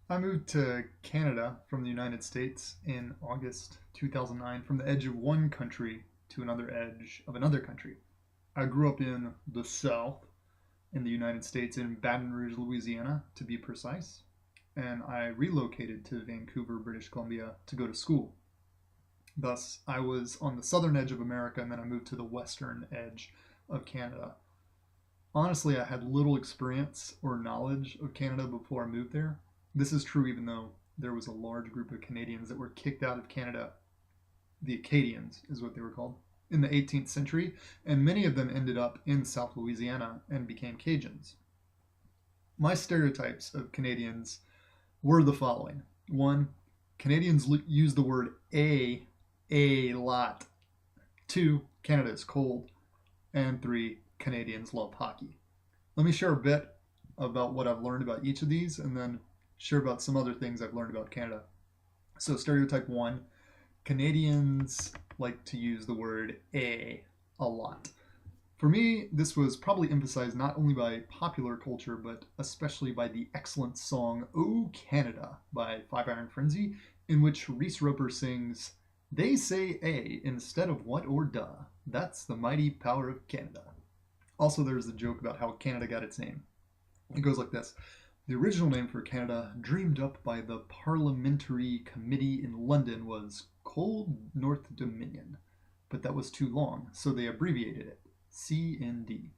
I moved to Canada from the United States in August 2009 from the edge of one country to another edge of another country. I grew up in the South in the United States, in Baton Rouge, Louisiana, to be precise, and I relocated to Vancouver, British Columbia to go to school. Thus, I was on the southern edge of America and then I moved to the western edge of Canada. Honestly, I had little experience or knowledge of Canada before I moved there. This is true even though there was a large group of Canadians that were kicked out of Canada. The Acadians is what they were called in the 18th century, and many of them ended up in South Louisiana and became Cajuns. My stereotypes of Canadians were the following. One, Canadians use the word a lot. Two, Canada is cold. And three, Canadians love hockey. Let me share a bit about what I've learned about each of these and then share about some other things I've learned about Canada. So, stereotype one, Canadians like to use the word a lot. For me, this was probably emphasized not only by popular culture, but especially by the excellent song "Oh Canada" by Five Iron Frenzy, in which Reese Roper sings, "They say A instead of what or duh. That's the mighty power of Canada." Also, there's the joke about how Canada got its name. It goes like this. The original name for Canada, dreamed up by the Parliamentary Committee in London, was Cold North Dominion, but that was too long, so they abbreviated it, CND.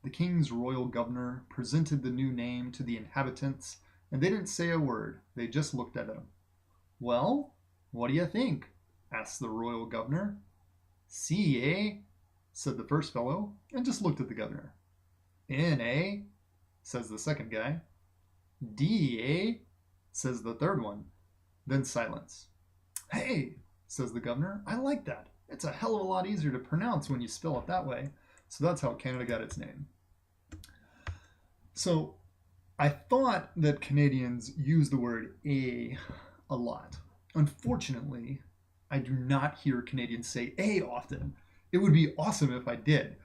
The King's Royal Governor presented the new name to the inhabitants, and they didn't say a word, they just looked at him. "Well, what do you think?" asked the Royal Governor. "C, eh?" said the first fellow, and just looked at the governor. "N, eh?" says the second guy. "D, eh?" says the third one. Then silence. "Hey," says the governor, "I like that. It's a hell of a lot easier to pronounce when you spell it that way." So that's how Canada got its name. So I thought that Canadians use the word a lot. Unfortunately, I do not hear Canadians say a often. It would be awesome if I did.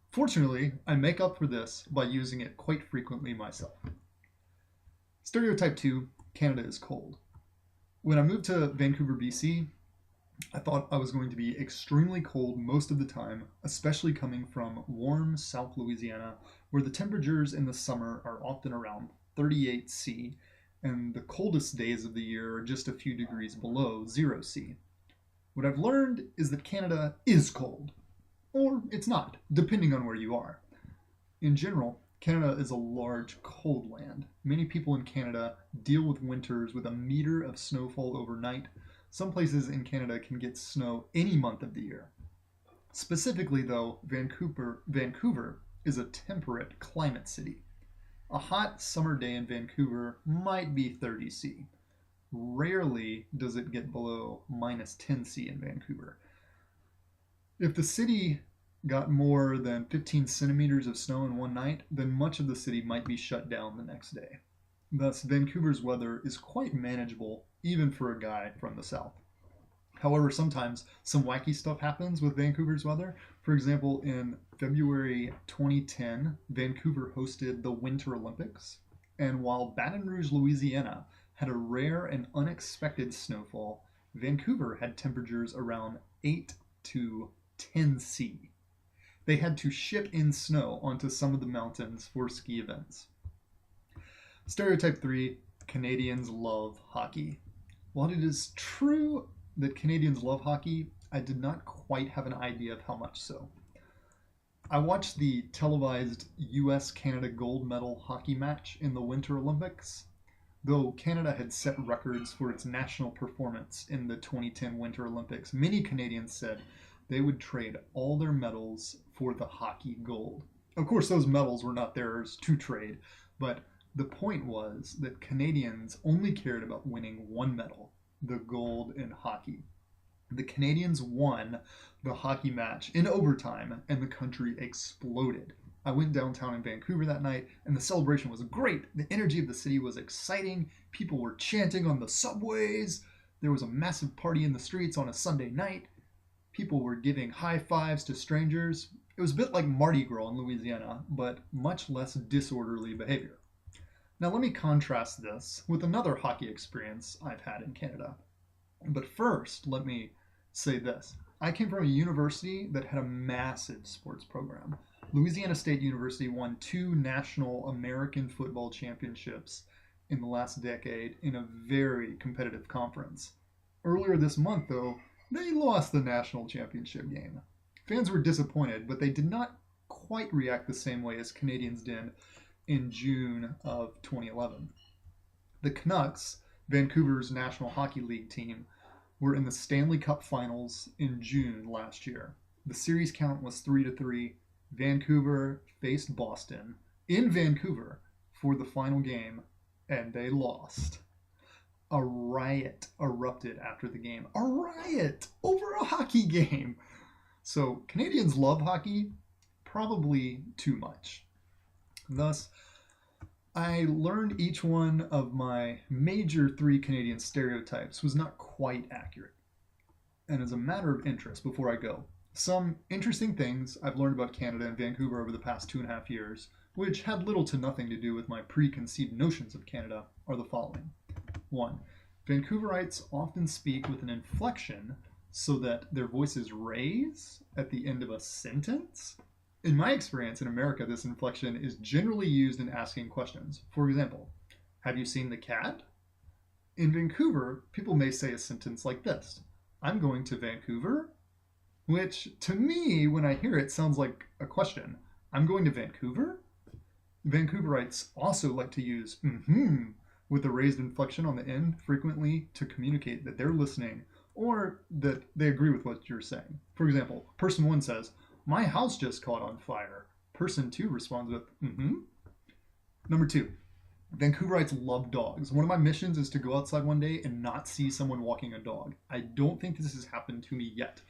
Fortunately, I make up for this by using it quite frequently myself. Stereotype 2, Canada is cold. When I moved to Vancouver, BC, I thought I was going to be extremely cold most of the time, especially coming from warm South Louisiana, where the temperatures in the summer are often around 38 C, and the coldest days of the year are just a few degrees below 0 C. What I've learned is that Canada is cold, or it's not, depending on where you are. In general, Canada is a large, cold land. Many people in Canada deal with winters with a meter of snowfall overnight. Some places in Canada can get snow any month of the year. Specifically, though, Vancouver is a temperate climate city. A hot summer day in Vancouver might be 30 C. Rarely does it get below minus 10 C in Vancouver. If the city got more than 15 centimeters of snow in one night, then much of the city might be shut down the next day. Thus, Vancouver's weather is quite manageable, even for a guy from the south. However, sometimes some wacky stuff happens with Vancouver's weather. For example, in February 2010, Vancouver hosted the Winter Olympics, and while Baton Rouge, Louisiana had a rare and unexpected snowfall, Vancouver had temperatures around 8 to 10 C. They had to ship in snow onto some of the mountains for ski events. Stereotype 3, Canadians love hockey. While it is true that Canadians love hockey, I did not quite have an idea of how much so. I watched the televised US Canada gold medal hockey match in the Winter Olympics. Though Canada had set records for its national performance in the 2010 Winter Olympics, many Canadians said they would trade all their medals for the hockey gold. Of course, those medals were not theirs to trade, but the point was that Canadians only cared about winning one medal, the gold in hockey. The Canadians won the hockey match in overtime, and the country exploded. I went downtown in Vancouver that night, and the celebration was great. The energy of the city was exciting. People were chanting on the subways. There was a massive party in the streets on a Sunday night. People were giving high fives to strangers. It was a bit like Mardi Gras in Louisiana, but much less disorderly behavior. Now, let me contrast this with another hockey experience I've had in Canada. But first, let me say this. I came from a university that had a massive sports program. Louisiana State University won two national American football championships in the last decade in a very competitive conference. Earlier this month, though, they lost the national championship game. Fans were disappointed, but they did not quite react the same way as Canadians did in June of 2011. The Canucks, Vancouver's National Hockey League team, were in the Stanley Cup Finals in June last year. The series count was 3-3. Vancouver faced Boston in Vancouver for the final game, and they lost. A riot erupted after the game. A riot over a hockey game. So Canadians love hockey, probably too much. Thus, I learned each one of my major three Canadian stereotypes was not quite accurate. And as a matter of interest, before I go, some interesting things I've learned about Canada and Vancouver over the past 2.5 years, which had little to nothing to do with my preconceived notions of Canada, are the following. 1. Vancouverites often speak with an inflection so that their voices raise at the end of a sentence. In my experience in America, this inflection is generally used in asking questions. For example, have you seen the cat? In Vancouver, people may say a sentence like this: I'm going to Vancouver? Which, to me, when I hear it, sounds like a question. I'm going to Vancouver? Vancouverites also like to use with a raised inflection on the end frequently to communicate that they're listening or that they agree with what you're saying. For example, person 1 says, my house just caught on fire. Person 2 responds with, Number 2, Vancouverites love dogs. One of my missions is to go outside one day and not see someone walking a dog. I don't think this has happened to me yet.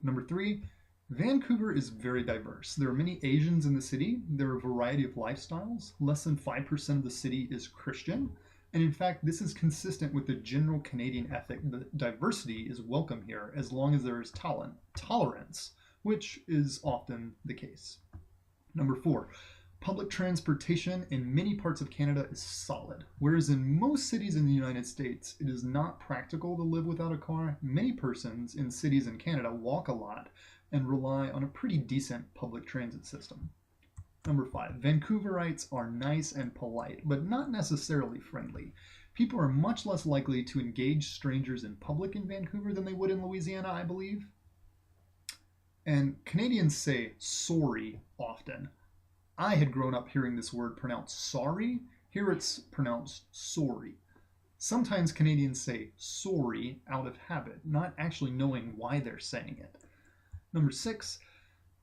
Number 3, Vancouver is very diverse. There are many Asians in the city. There are a variety of lifestyles. Less than 5% of the city is Christian. And in fact, this is consistent with the general Canadian ethic that diversity is welcome here as long as there is tolerance, which is often the case. Number 4, public transportation in many parts of Canada is solid. Whereas in most cities in the United States, it is not practical to live without a car, many persons in cities in Canada walk a lot and rely on a pretty decent public transit system. Number 5, Vancouverites are nice and polite, but not necessarily friendly. People are much less likely to engage strangers in public in Vancouver than they would in Louisiana, I believe. And Canadians say sorry often. I had grown up hearing this word pronounced sorry. Here it's pronounced sorry. Sometimes Canadians say sorry out of habit, not actually knowing why they're saying it. Number 6,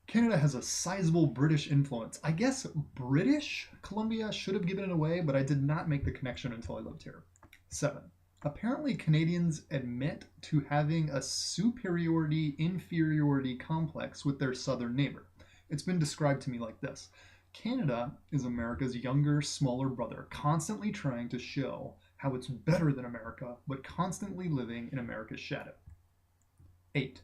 Canada has a sizable British influence. I guess British Columbia should have given it away, but I did not make the connection until I lived here. 7, apparently Canadians admit to having a superiority-inferiority complex with their southern neighbor. It's been described to me like this. Canada is America's younger, smaller brother, constantly trying to show how it's better than America, but constantly living in America's shadow. 8,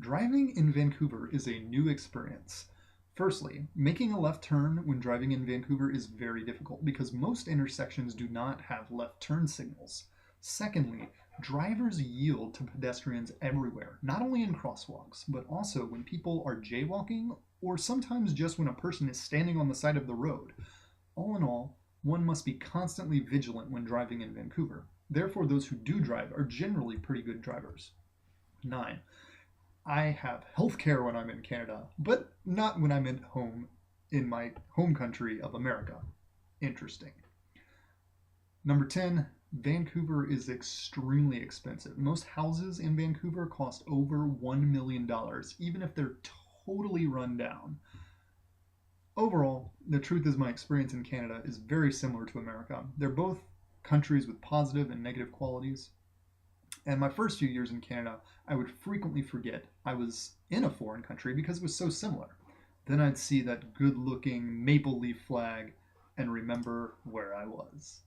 driving in Vancouver is a new experience. Firstly, making a left turn when driving in Vancouver is very difficult because most intersections do not have left turn signals. Secondly, drivers yield to pedestrians everywhere, not only in crosswalks, but also when people are jaywalking or sometimes just when a person is standing on the side of the road. All in all, one must be constantly vigilant when driving in Vancouver. Therefore, those who do drive are generally pretty good drivers. 9, I have healthcare when I'm in Canada, but not when I'm at home in my home country of America. Interesting. Number 10, Vancouver is extremely expensive. Most houses in Vancouver cost over $1 million, even if they're totally run down. Overall, the truth is my experience in Canada is very similar to America. They're both countries with positive and negative qualities. And my first few years in Canada, I would frequently forget I was in a foreign country because it was so similar. Then I'd see that good-looking maple leaf flag and remember where I was.